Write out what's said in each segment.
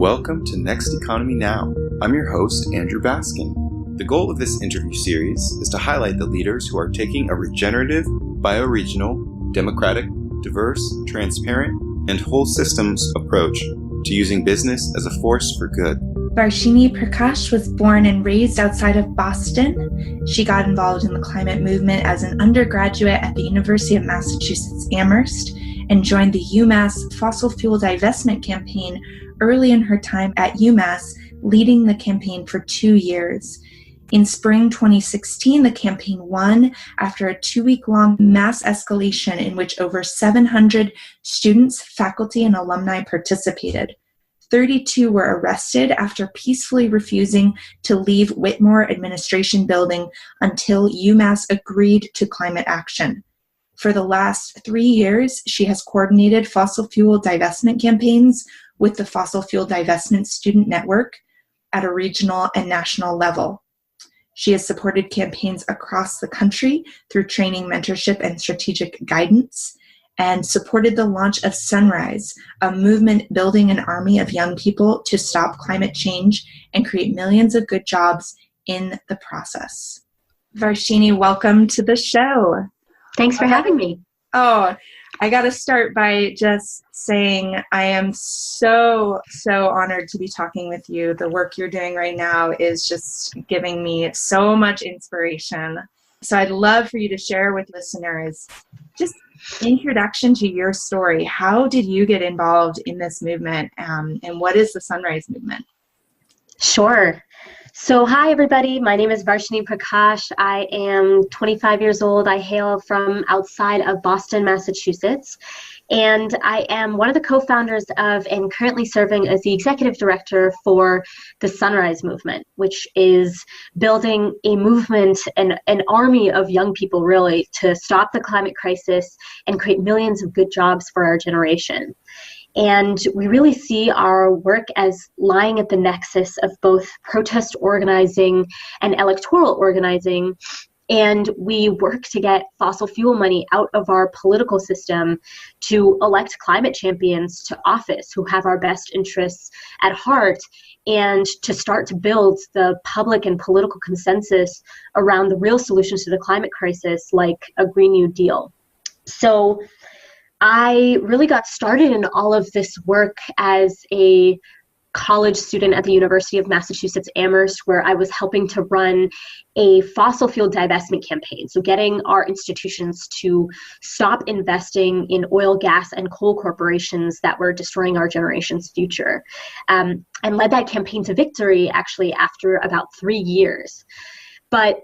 Welcome to Next Economy Now. I'm your host, Andrew Baskin. The goal of this interview series is to highlight the leaders who are taking a regenerative, bioregional, democratic, diverse, transparent, and whole systems approach to using business as a force for good. Varshini Prakash was born and raised outside of Boston. She got involved in the climate movement as an undergraduate at the University of Massachusetts Amherst and joined the UMass Fossil Fuel Divestment campaign early in her time at UMass, leading the campaign for 2 years. In spring 2016, the campaign won after a 2-week-long mass escalation in which over 700 students, faculty, and alumni participated. 32 were arrested after peacefully refusing to leave Whitmore Administration Building until UMass agreed to climate action. For the last 3 years, she has coordinated fossil fuel divestment campaigns with the Fossil Fuel Divestment Student Network at a regional and national level. She has supported campaigns across the country through training, mentorship, and strategic guidance, and supported the launch of Sunrise, a movement building an army of young people to stop climate change and create millions of good jobs in the process. Varshini, welcome to the show. Thanks for having me. I got to start by just saying I am so honored to be talking with you. The work you're doing right now is just giving me so much inspiration. So I'd love for you to share with listeners just introduction to your story. How did you get involved in this movement, and what is the Sunrise movement? Sure. So hi, everybody. My name is Varshini Prakash. I am 25 years old. I hail from outside of Boston, Massachusetts. And I am one of the co-founders of and currently serving as the executive director for the Sunrise movement, which is building a movement and an army of young people, really, to stop the climate crisis and create millions of good jobs for our generation. And we really see our work as lying at the nexus of both protest organizing and electoral organizing. And we work to get fossil fuel money out of our political system to elect climate champions to office who have our best interests at heart, and to start to build the public and political consensus around the real solutions to the climate crisis, like a Green New Deal. So I really got started in all of this work as a college student at the University of Massachusetts Amherst, where I was helping to run a fossil fuel divestment campaign. So getting our institutions to stop investing in oil, gas, and coal corporations that were destroying our generation's future. And led that campaign to victory, actually, after about 3 years. But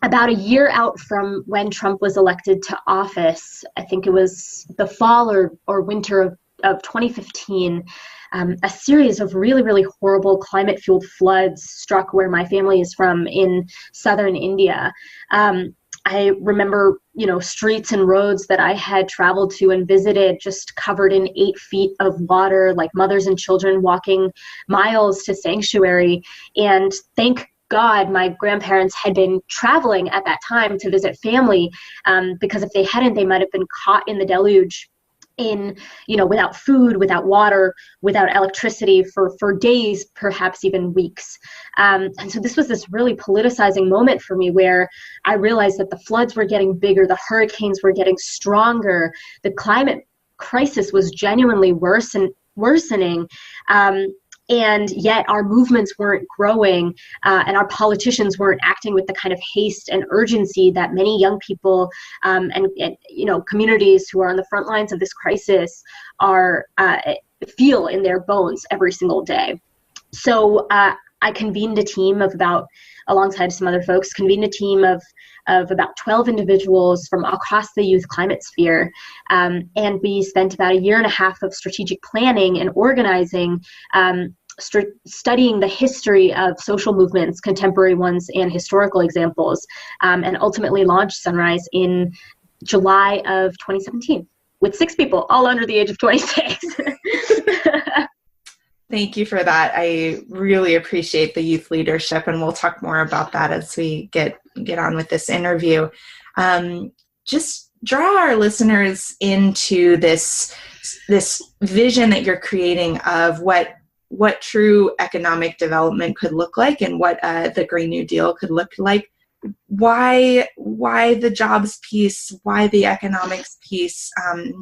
about a year out from when Trump was elected to office, I think it was the fall or winter of 2015, a series of really horrible climate-fueled floods struck where my family is from in southern India. I remember, streets and roads that I had traveled to and visited just covered in 8 feet of water, like mothers and children walking miles to sanctuary. And thank God, my grandparents had been traveling at that time to visit family, because if they hadn't, they might have been caught in the deluge without food, without water, without electricity for days, perhaps even weeks. And so this was this really politicizing moment for me, where I realized that the floods were getting bigger, the hurricanes were getting stronger, the climate crisis was genuinely worsening. And yet our movements weren't growing, and our politicians weren't acting with the kind of haste and urgency that many young people and communities who are on the front lines of this crisis feel in their bones every single day. So I convened a team of alongside some other folks, convened a team of about 12 individuals from across the youth climate sphere. And we spent about a year and a half of strategic planning and organizing, studying the history of social movements, contemporary ones and historical examples, and ultimately launched Sunrise in July of 2017 with 6 people, all under the age of 26. Thank you for that. I really appreciate the youth leadership, and we'll talk more about that as we get on with this interview. Just draw our listeners into this vision that you're creating of what what true economic development could look like and what the Green New Deal could look like. Why the jobs piece? Why the economics piece?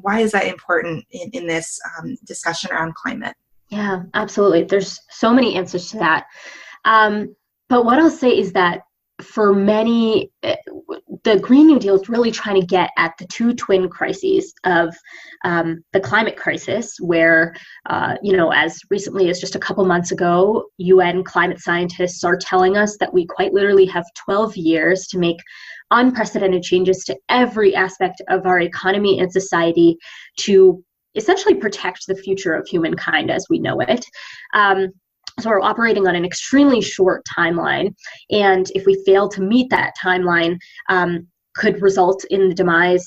Why is that important in this discussion around climate? Yeah, absolutely. There's so many answers to that. But what I'll say is that for many, the Green New Deal is really trying to get at the two twin crises of the climate crisis, where, as recently as just a couple months ago, UN climate scientists are telling us that we quite literally have 12 years to make unprecedented changes to every aspect of our economy and society to essentially protect the future of humankind as we know it. So we're operating on an extremely short timeline, and if we fail to meet that timeline, could result in the demise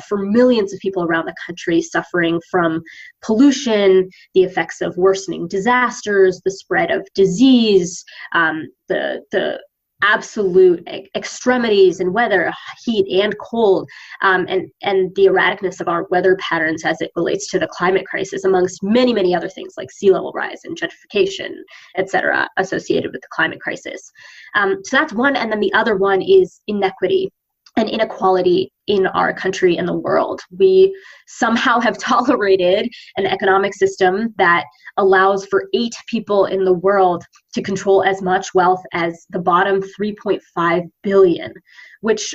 for millions of people around the country suffering from pollution, the effects of worsening disasters, the spread of disease, the absolute extremities in weather, heat and cold, and the erraticness of our weather patterns as it relates to the climate crisis, amongst many, many other things like sea level rise and gentrification, et cetera, associated with the climate crisis. So that's one. And then the other one is inequity and inequality in our country and the world. We somehow have tolerated an economic system that allows for 8 people in the world to control as much wealth as the bottom 3.5 billion, which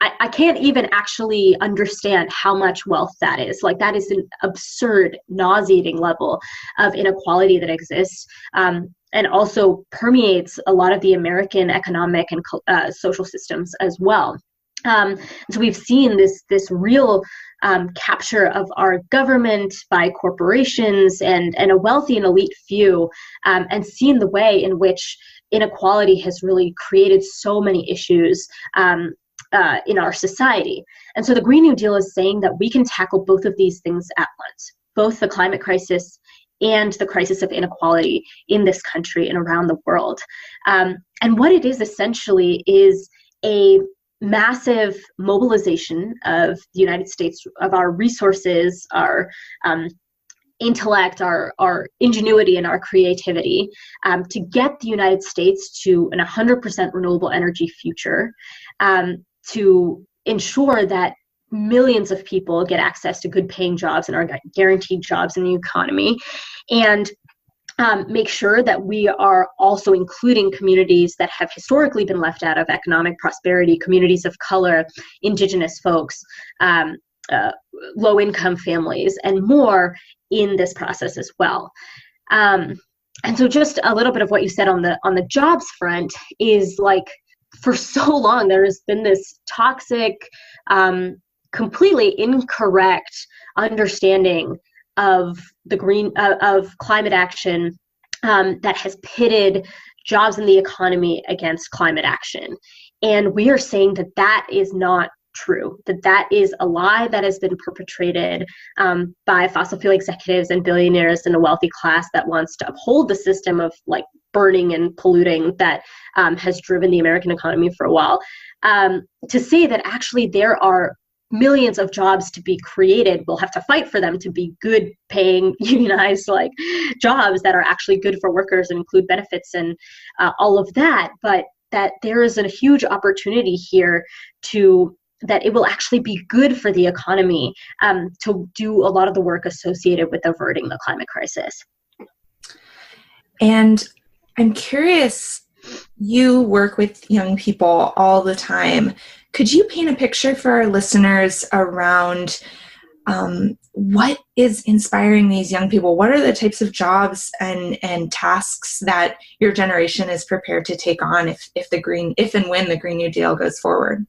I can't even actually understand how much wealth that is. Like, that is an absurd, nauseating level of inequality that exists. And also permeates a lot of the American economic and social systems as well. So we've seen this real capture of our government by corporations and a wealthy and elite few, and seen the way in which inequality has really created so many issues in our society. And so the Green New Deal is saying that we can tackle both of these things at once, both the climate crisis and the crisis of inequality in this country and around the world. And what it is essentially is a massive mobilization of the United States, of our resources, our intellect, our ingenuity, and our creativity to get the United States to an 100% renewable energy future, to ensure that millions of people get access to good paying jobs and are guaranteed jobs in the economy, and make sure that we are also including communities that have historically been left out of economic prosperity, communities of color, indigenous folks, low-income families, and more in this process as well. And so just a little bit of what you said on the jobs front is, like, for so long there has been this toxic, completely incorrect understanding of of climate action that has pitted jobs in the economy against climate action. And we are saying that that is not true, that is a lie that has been perpetrated by fossil fuel executives and billionaires in a wealthy class that wants to uphold the system of, like, burning and polluting that has driven the American economy for a while, to say that actually there are millions of jobs to be created. We'll have to fight for them to be good paying, unionized, like, jobs that are actually good for workers and include benefits and all of that, but that there is a huge opportunity here that it will actually be good for the economy to do a lot of the work associated with averting the climate crisis. And I'm curious, you work with young people all the time. Could you paint a picture for our listeners around what is inspiring these young people? What are the types of jobs and tasks that your generation is prepared to take on if and when the Green New Deal goes forward?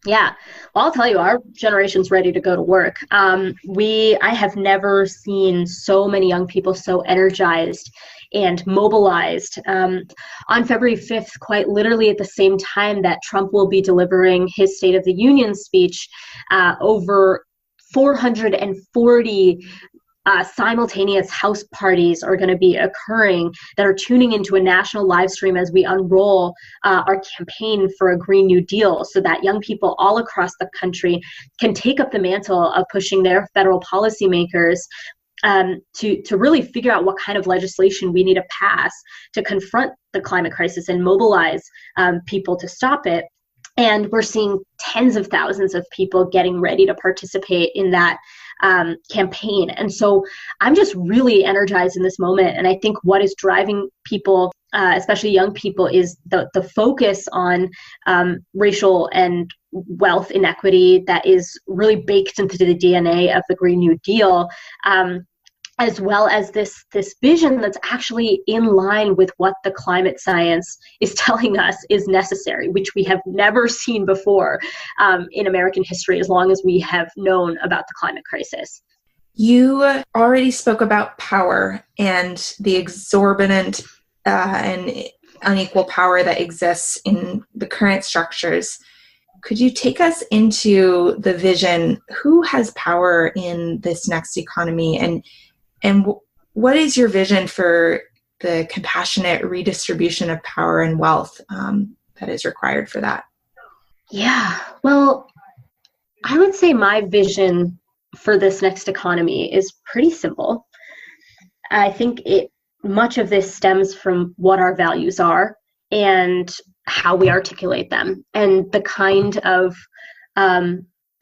Yeah, well, I'll tell you, our generation's ready to go to work. I have never seen so many young people so energized and mobilized. On February 5th, quite literally at the same time that Trump will be delivering his State of the Union speech, over 440 simultaneous house parties are going to be occurring that are tuning into a national live stream as we unroll our campaign for a Green New Deal, so that young people all across the country can take up the mantle of pushing their federal policymakers to really figure out what kind of legislation we need to pass to confront the climate crisis and mobilize people to stop it. And we're seeing tens of thousands of people getting ready to participate in that campaign. And so I'm just really energized in this moment. And I think what is driving people, especially young people, is the focus on racial and wealth inequity that is really baked into the DNA of the Green New Deal. As well as this vision that's actually in line with what the climate science is telling us is necessary, which we have never seen before in American history, as long as we have known about the climate crisis. You already spoke about power and the exorbitant and unequal power that exists in the current structures. Could you take us into the vision? Who has power in this next economy, and what is your vision for the compassionate redistribution of power and wealth that is required for that? Yeah, well, I would say my vision for this next economy is pretty simple. I think much of this stems from what our values are and how we articulate them, and the kind of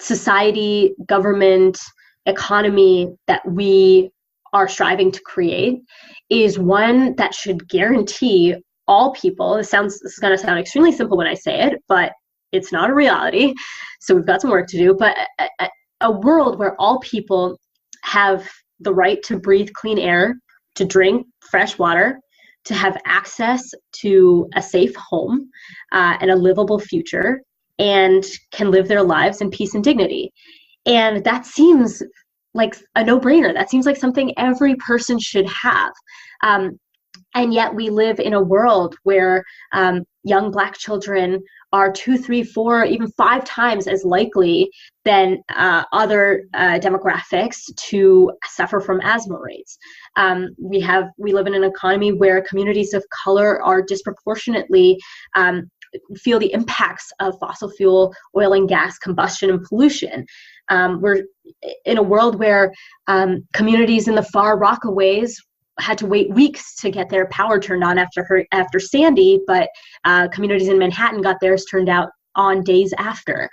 society, government, economy that we are striving to create is one that should guarantee all people. This is going to sound extremely simple when I say it, but it's not a reality. So we've got some work to do. But a world where all people have the right to breathe clean air, to drink fresh water, to have access to a safe home and a livable future, and can live their lives in peace and dignity. And that seems like a no-brainer. That seems like something every person should have. And yet we live in a world where young Black children are 2, 3, 4, even 5 times as likely than other demographics to suffer from asthma rates. We live in an economy where communities of color are disproportionately feel the impacts of fossil fuel, oil and gas combustion and pollution. We're in a world where communities in the far Rockaways had to wait weeks to get their power turned on after Sandy, but communities in Manhattan got theirs turned out on days after.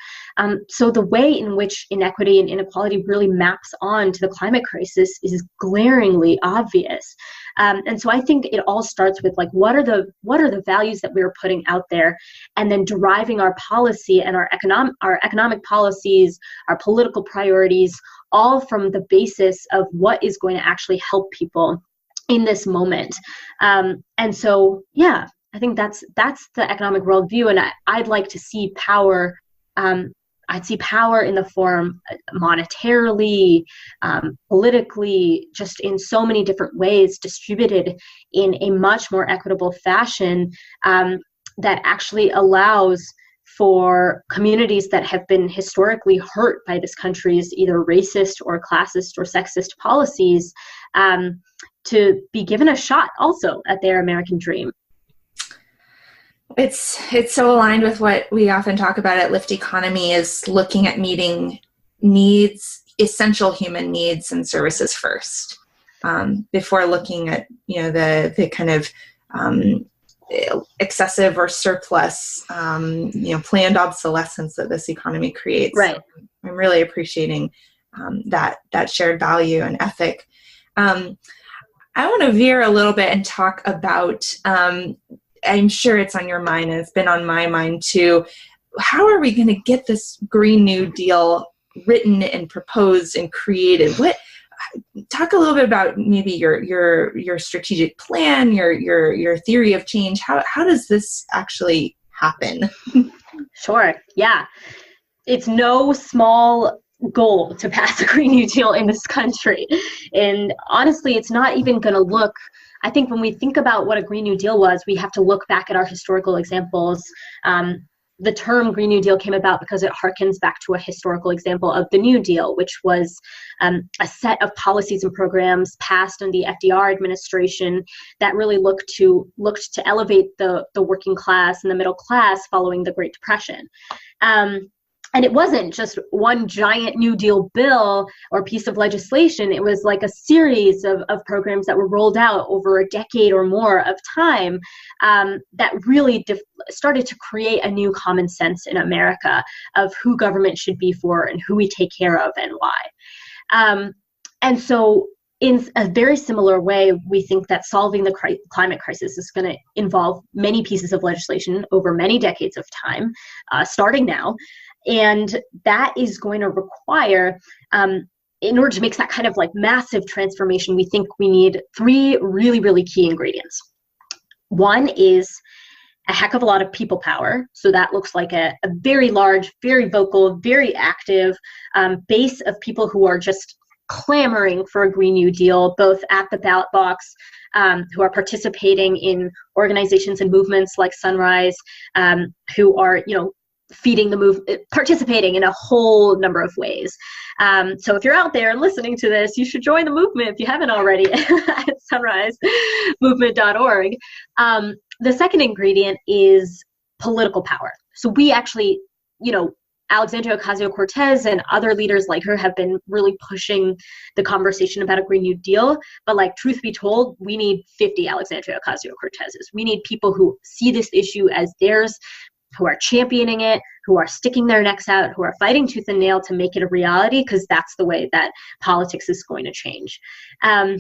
So the way in which inequity and inequality really maps on to the climate crisis is glaringly obvious. And so I think it all starts with like, what are the values that we're putting out there, and then deriving our policy and our economic policies, our political priorities, all from the basis of what is going to actually help people in this moment. And so, yeah, I think that's the economic worldview, and I'd like to see power. I'd see power in the form monetarily, politically, just in so many different ways, distributed in a much more equitable fashion that actually allows for communities that have been historically hurt by this country's either racist or classist or sexist policies to be given a shot also at their American dream. It's so aligned with what we often talk about at Lift Economy, is looking at meeting needs, essential human needs and services first, before looking at, the kind of excessive or surplus, planned obsolescence that this economy creates. Right. So I'm really appreciating that shared value and ethic. I want to veer a little bit and talk about, I'm sure it's on your mind, and it's been on my mind too, how are we going to get this Green New Deal written and proposed and created? Talk a little bit about maybe your strategic plan, your theory of change. How does this actually happen? Sure. Yeah. It's no small goal to pass a Green New Deal in this country. And honestly, it's not even going to look, I think when we think about what a Green New Deal was, we have to look back at our historical examples. The term Green New Deal came about because it harkens back to a historical example of the New Deal, which was a set of policies and programs passed in the FDR administration that really looked to elevate the working class and the middle class following the Great Depression. And it wasn't just one giant New Deal bill or piece of legislation. It was like a series of programs that were rolled out over a decade or more of time that really started to create a new common sense in America of who government should be for and who we take care of and why. And so in a very similar way, we think that solving the climate crisis is going to involve many pieces of legislation over many decades of time, starting now. And that is going to require, in order to make that kind of like massive transformation, we think we need 3 really, really key ingredients. One is a heck of a lot of people power. So that looks like a very large, very vocal, very active base of people who are just clamoring for a Green New Deal, both at the ballot box, who are participating in organizations and movements like Sunrise, who are, feeding the movement, participating in a whole number of ways. So if you're out there listening to this, you should join the movement if you haven't already at sunrisemovement.org. The second ingredient is political power. So we actually, Alexandria Ocasio-Cortez and other leaders like her have been really pushing the conversation about a Green New Deal. But like, truth be told, we need 50 Alexandria Ocasio-Cortezes. We need people who see this issue as theirs, who are championing it, who are sticking their necks out, who are fighting tooth and nail to make it a reality, because that's the way that politics is going to change. And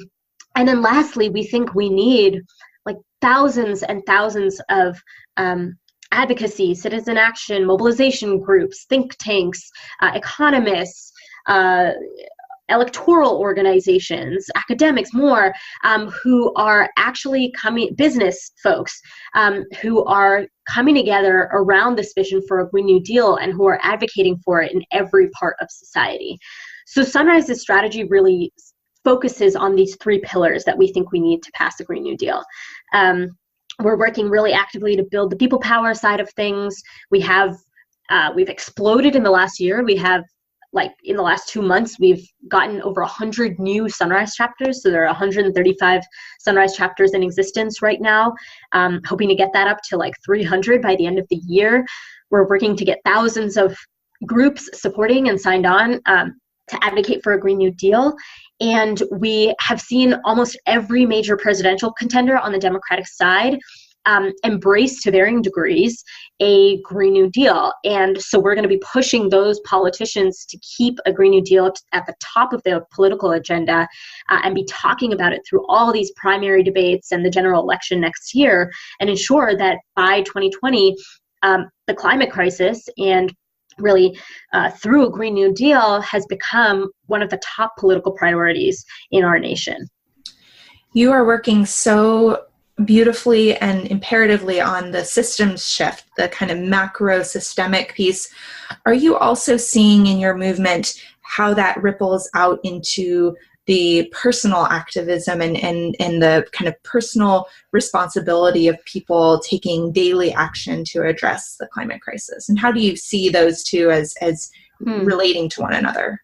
then lastly, we think we need like thousands and thousands of advocacy, citizen action, mobilization groups, think tanks, economists, electoral organizations, academics, more, who are actually business folks, who are coming together around this vision for a Green New Deal and who are advocating for it in every part of society. So Sunrise's strategy really focuses on these 3 pillars that we think we need to pass a Green New Deal. We're working really actively to build the people power side of things. We've exploded in the last year. We have, like, in the last 2 months, we've gotten over 100 new Sunrise chapters. So there are 135 Sunrise chapters in existence right now, hoping to get that up to like 300 by the end of the year. We're working to get thousands of groups supporting and signed on to advocate for a Green New Deal. And we have seen almost every major presidential contender on the Democratic side embrace to varying degrees a Green New Deal. And so we're going to be pushing those politicians to keep a Green New Deal at the top of their political agenda and be talking about it through all these primary debates and the general election next year, and ensure that by 2020, the climate crisis and really through a Green New Deal has become one of the top political priorities in our nation. You are working so beautifully and imperatively on the systems shift, the kind of macro systemic piece. Are you also seeing in your movement how that ripples out into the personal activism and the kind of personal responsibility of people taking daily action to address the climate crisis? And how do you see those two as relating to one another?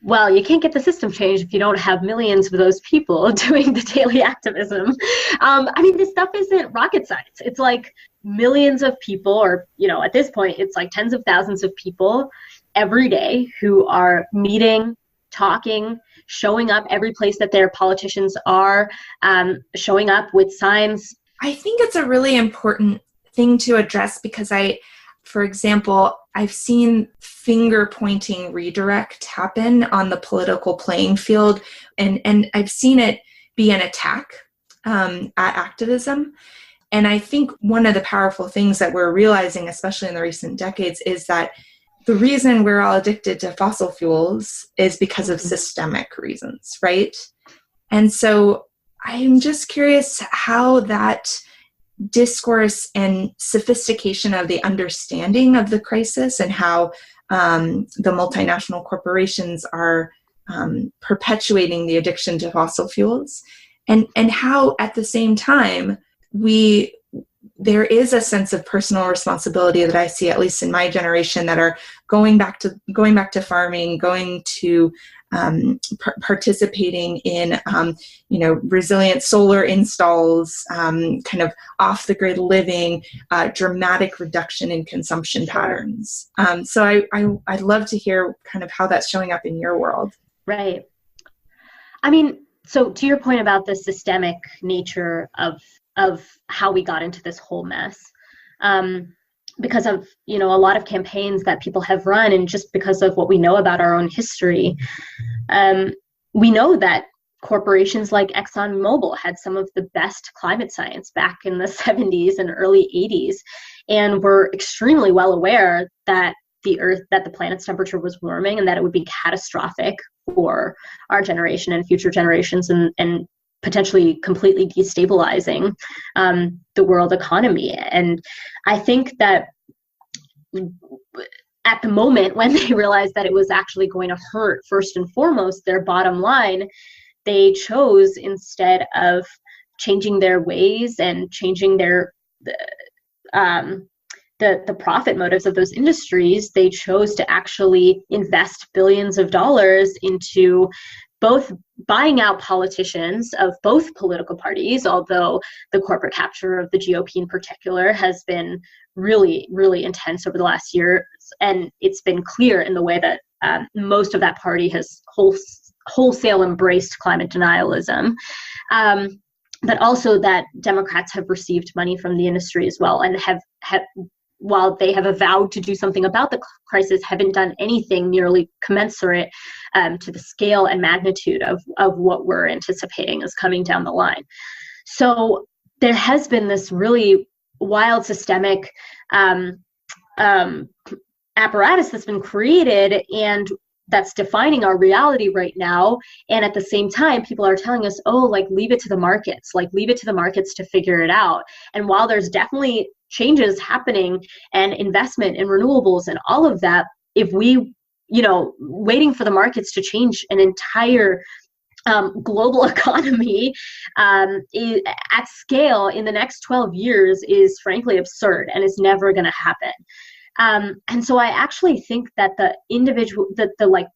Well, you can't get the system changed if you don't have millions of those people doing the daily activism. I mean, this stuff isn't rocket science. It's like millions of people, or, at this point, it's like tens of thousands of people every day who are meeting, talking, showing up every place that their politicians are, showing up with signs. I think it's a really important thing to address because for example, I've seen finger-pointing redirect happen on the political playing field, and I've seen it be an attack at activism. And I think one of the powerful things that we're realizing, especially in the recent decades, is that the reason we're all addicted to fossil fuels is because of systemic reasons, right? And so I'm just curious how that discourse and sophistication of the understanding of the crisis and how the multinational corporations are perpetuating the addiction to fossil fuels, and how at the same time there is a sense of personal responsibility that I see, at least in my generation, that are going back to farming, going to participating in, resilient solar installs, kind of off-the-grid living, dramatic reduction in consumption patterns. So I'd love to hear kind of how that's showing up in your world. Right. I mean, so to your point about the systemic nature of how we got into this whole mess, because of, a lot of campaigns that people have run, and just because of what we know about our own history, we know that corporations like ExxonMobil had some of the best climate science back in the 70s and early 80s, and were extremely well aware that the planet's temperature was warming and that it would be catastrophic for our generation and future generations, and potentially completely destabilizing the world economy. And I think that at the moment when they realized that it was actually going to hurt, first and foremost, their bottom line, they chose, instead of changing their ways and changing the profit motives of those industries, they chose to actually invest billions of dollars into both buying out politicians of both political parties, although the corporate capture of the GOP in particular has been really, really intense over the last year. And it's been clear in the way that most of that party has wholesale embraced climate denialism. But also that Democrats have received money from the industry as well, and have while they have avowed to do something about the crisis, haven't done anything nearly commensurate to the scale and magnitude of what we're anticipating is coming down the line. So there has been this really wild systemic apparatus that's been created, and that's defining our reality right now. And at the same time, people are telling us, leave it to the markets, leave it to the markets to figure it out. And while there's definitely changes happening and investment in renewables and all of that, if we, waiting for the markets to change an entire global economy at scale in the next 12 years is frankly absurd, and it's never going to happen. And so I actually think that the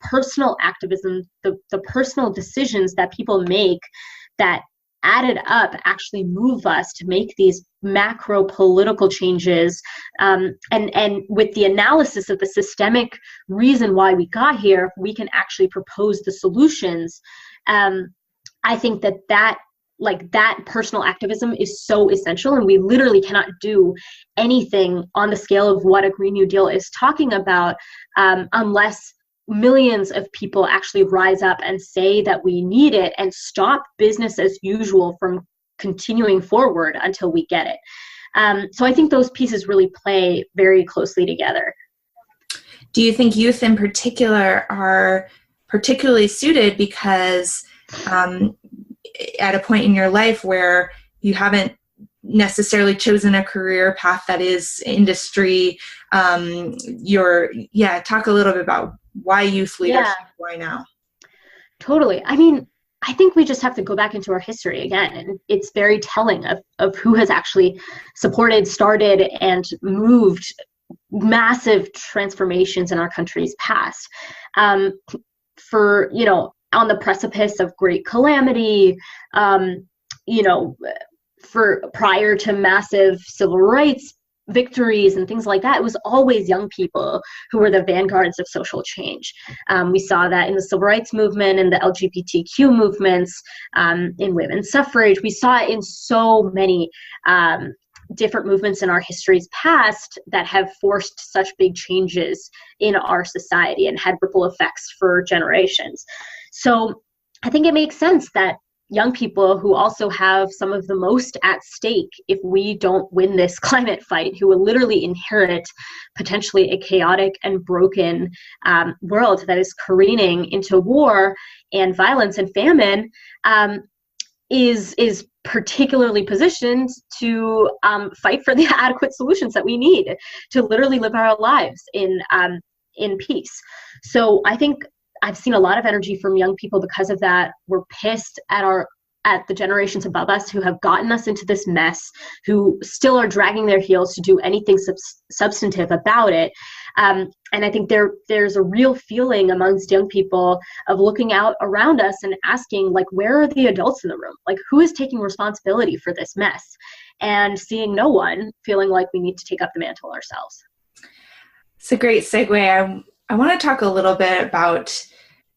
personal activism, the personal decisions that people make that added up actually move us to make these macro political changes. And with the analysis of the systemic reason why we got here, we can actually propose the solutions. I think that personal activism is so essential, and we literally cannot do anything on the scale of what a Green New Deal is talking about unless millions of people actually rise up and say that we need it, and stop business as usual from continuing forward until we get it. So I think those pieces really play very closely together. Do you think youth in particular are particularly suited because at a point in your life where you haven't necessarily chosen a career path that is industry, talk a little bit about why youth leadership, why now? Totally. I mean, I think we just have to go back into our history again, and it's very telling of who has actually supported, started, and moved massive transformations in our country's past. On the precipice of great calamity, for prior to massive civil rights victories and things like that, it was always young people who were the vanguards of social change. We saw that in the civil rights movement and the LGBTQ movements, in women's suffrage. We saw it in so many different movements in our history's past that have forced such big changes in our society and had ripple effects for generations. So I think it makes sense that young people, who also have some of the most at stake if we don't win this climate fight, who will literally inherit potentially a chaotic and broken world that is careening into war and violence and famine, is particularly positioned to fight for the adequate solutions that we need to literally live our lives in peace. So I think I've seen a lot of energy from young people because of that. We're pissed at the generations above us who have gotten us into this mess, who still are dragging their heels to do anything substantive about it. And I think there's a real feeling amongst young people of looking out around us and asking, like, where are the adults in the room? Like, who is taking responsibility for this mess? And seeing no one, feeling like we need to take up the mantle ourselves. It's a great segue. I want to talk a little bit about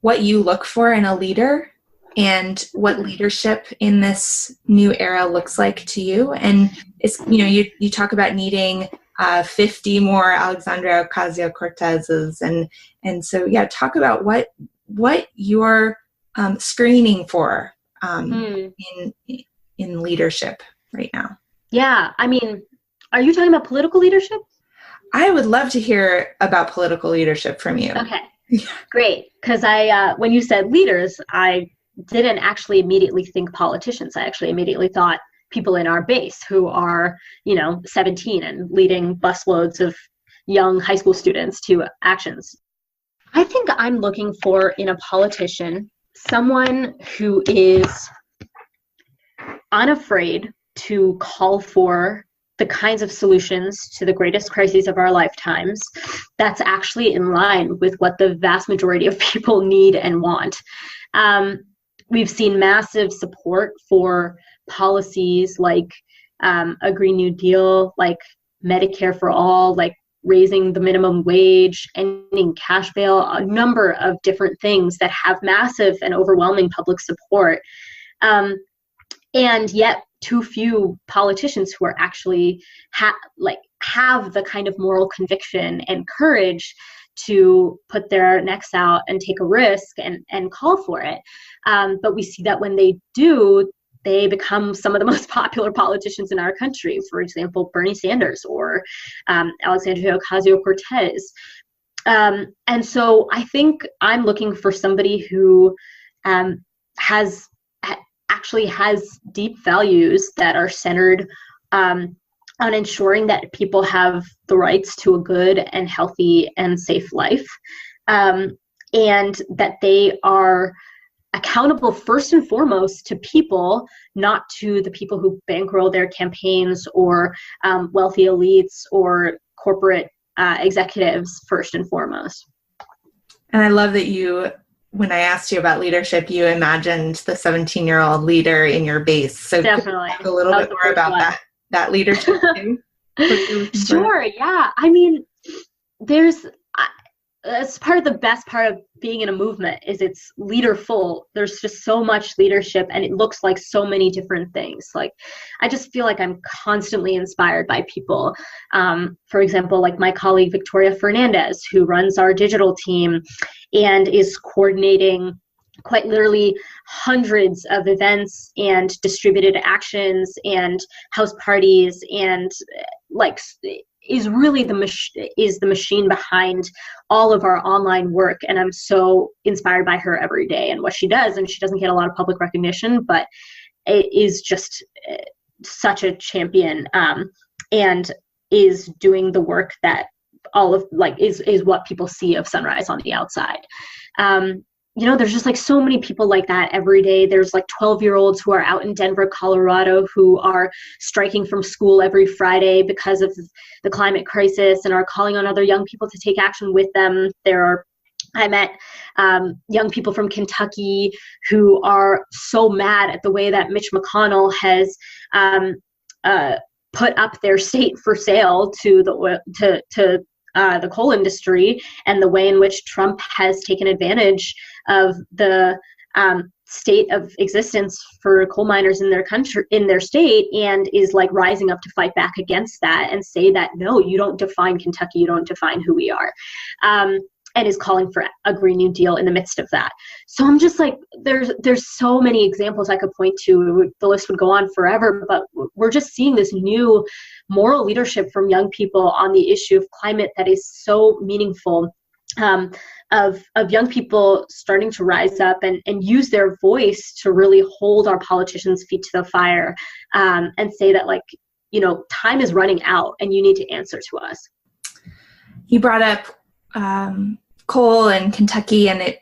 what you look for in a leader and what leadership in this new era looks like to you. And it's, you talk about needing 50 more Alexandria Ocasio-Cortezes. And so, talk about what you're screening for in leadership right now. Yeah. I mean, are you talking about political leadership? I would love to hear about political leadership from you. Okay, great. Because when you said leaders, I didn't actually immediately think politicians. I actually immediately thought people in our base who are, 17 and leading busloads of young high school students to actions. I think I'm looking for in a politician someone who is unafraid to call for the kinds of solutions to the greatest crises of our lifetimes that's actually in line with what the vast majority of people need and want. We've seen massive support for policies like a Green New Deal, like Medicare for all, like raising the minimum wage, ending cash bail, a number of different things that have massive and overwhelming public support. And yet too few politicians who are actually have the kind of moral conviction and courage to put their necks out and take a risk and call for it. But we see that when they do, they become some of the most popular politicians in our country. For example, Bernie Sanders or Alexandria Ocasio-Cortez. And so I think I'm looking for somebody who actually has deep values that are centered on ensuring that people have the rights to a good and healthy and safe life, and that they are accountable first and foremost to people, not to the people who bankroll their campaigns or wealthy elites or corporate executives first and foremost. And I love that when I asked you about leadership, you imagined the 17-year-old leader in your base. So definitely. Talk a little bit more about that leadership too. Sure. Yeah. I mean, it's part of the best part of being in a movement is it's leaderful. There's just so much leadership and it looks like so many different things. Like, I just feel like I'm constantly inspired by people. For example, like my colleague, Victoria Fernandez, who runs our digital team and is coordinating quite literally hundreds of events and distributed actions and house parties and is really the machine behind all of our online work. And I'm so inspired by her every day and what she does. And she doesn't get a lot of public recognition, but it is just such a champion and is doing the work that is what people see of Sunrise on the outside. There's just so many people like that every day. There's 12-year-olds who are out in Denver, Colorado, who are striking from school every Friday because of the climate crisis and are calling on other young people to take action with them. I met young people from Kentucky who are so mad at the way that Mitch McConnell has put up their state for sale to the coal industry, and the way in which Trump has taken advantage of the state of existence for coal miners in their country, in their state, and is rising up to fight back against that and say that, no, you don't define Kentucky, you don't define who we are, and is calling for a Green New Deal in the midst of that. So I'm just there's so many examples I could point to. The list would go on forever, but we're just seeing this new moral leadership from young people on the issue of climate that is so meaningful, of young people starting to rise up and use their voice to really hold our politicians' feet to the fire, and say that time is running out and you need to answer to us. You brought up coal in Kentucky, and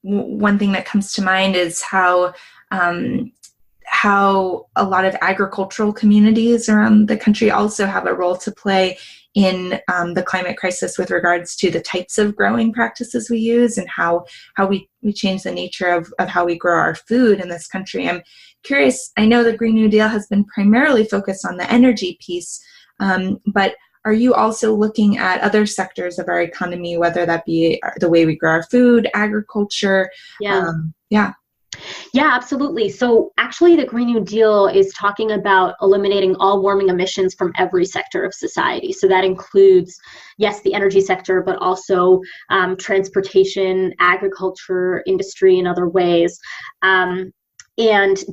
one thing that comes to mind is how how a lot of agricultural communities around the country also have a role to play in the climate crisis with regards to the types of growing practices we use and how we change the nature of how we grow our food in this country. I'm curious, I know the Green New Deal has been primarily focused on the energy piece, but are you also looking at other sectors of our economy, whether that be the way we grow our food, agriculture? Yeah, absolutely. So actually, the Green New Deal is talking about eliminating all warming emissions from every sector of society. So that includes, yes, the energy sector, but also transportation, agriculture, industry, and other ways. And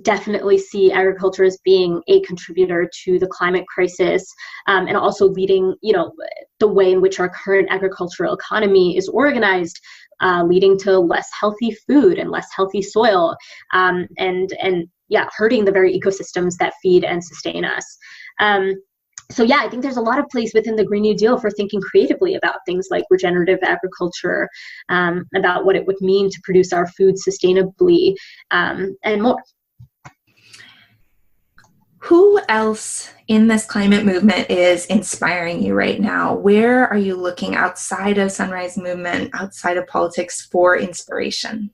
definitely see agriculture as being a contributor to the climate crisis, and also leading, the way in which our current agricultural economy is organized, leading to less healthy food and less healthy soil, and hurting the very ecosystems that feed and sustain us. So yeah, I think there's a lot of place within the Green New Deal for thinking creatively about things like regenerative agriculture, about what it would mean to produce our food sustainably, and more. Who else in this climate movement is inspiring you right now? Where are you looking outside of Sunrise Movement, outside of politics, for inspiration?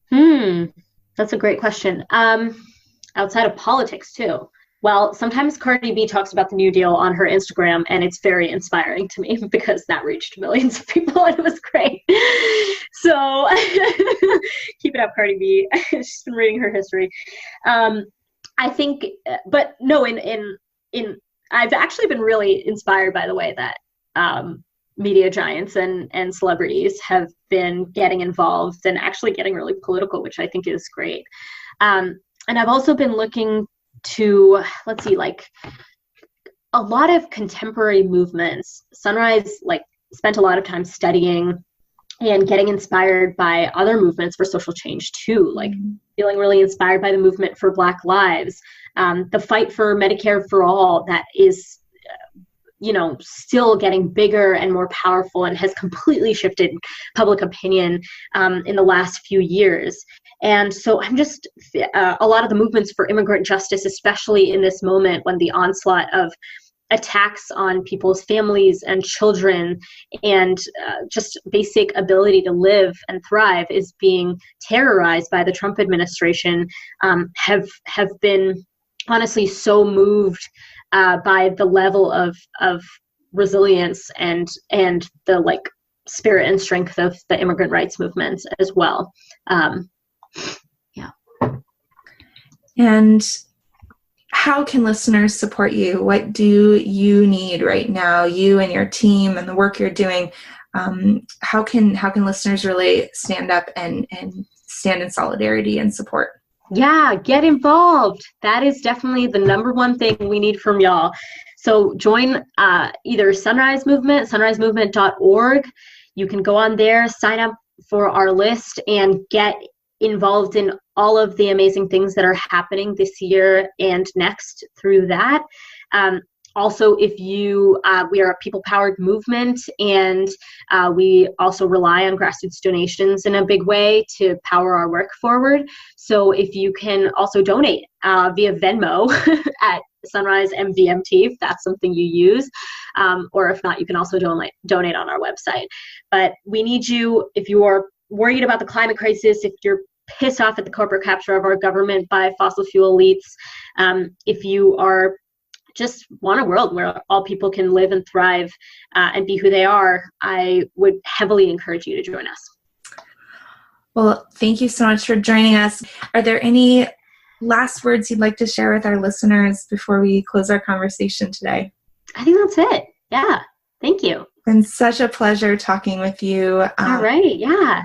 That's a great question. Outside of politics too. Well, sometimes Cardi B talks about the New Deal on her Instagram, and it's very inspiring to me because that reached millions of people and it was great. So keep it up, Cardi B. She's been reading her history. I think, but no, I've actually been really inspired by the way that media giants and celebrities have been getting involved and actually getting really political, which I think is great. And I've also been looking to, a lot of contemporary movements. Sunrise spent a lot of time studying and getting inspired by other movements for social change too, feeling really inspired by the movement for Black Lives, the fight for Medicare for all that is, still getting bigger and more powerful and has completely shifted public opinion in the last few years. And so I'm just, a lot of the movements for immigrant justice, especially in this moment when the onslaught of attacks on people's families and children and just basic ability to live and thrive is being terrorized by the Trump administration, have been honestly so moved by the level of resilience and the spirit and strength of the immigrant rights movements as well. And how can listeners support you? What do you need right now, you and your team and the work you're doing? How can listeners really stand up and stand in solidarity and support? Yeah, get involved. That is definitely the number one thing we need from y'all. So join either Sunrise Movement, sunrisemovement.org. You can go on there, sign up for our list, and get involved in all of the amazing things that are happening this year and next through that. Also, if you, we are a people-powered movement, and we also rely on grassroots donations in a big way to power our work forward. So if you can also donate via Venmo at Sunrise MVMT, if that's something you use, or if not, you can also donate on our website. But we need you if you are worried about the climate crisis, if you're pissed off at the corporate capture of our government by fossil fuel elites, if you are just want a world where all people can live and thrive and be who they are, I would heavily encourage you to join us. Well, thank you so much for joining us. Are there any last words you'd like to share with our listeners before we close our conversation today? I think that's it. Yeah. Thank you. It's been such a pleasure talking with you. All right. Yeah.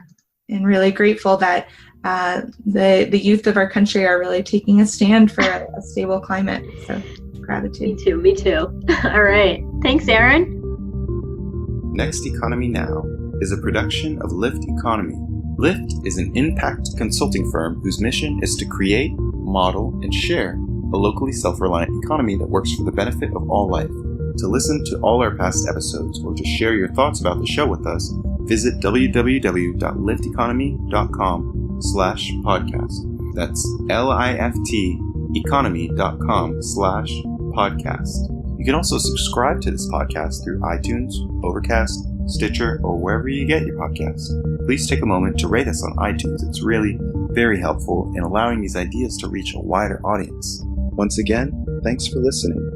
And really grateful that the youth of our country are really taking a stand for a stable climate. So gratitude. Me too. All right. Thanks, Aaron. Next Economy Now is a production of Lift Economy. Lift is an impact consulting firm whose mission is to create, model, and share a locally self-reliant economy that works for the benefit of all life. To listen to all our past episodes or to share your thoughts about the show with us, visit www.lifteconomy.com/podcast. That's LIFT economy.com/podcast. You can also subscribe to this podcast through iTunes, Overcast, Stitcher, or wherever you get your podcasts. Please take a moment to rate us on iTunes. It's really very helpful in allowing these ideas to reach a wider audience. Once again, thanks for listening.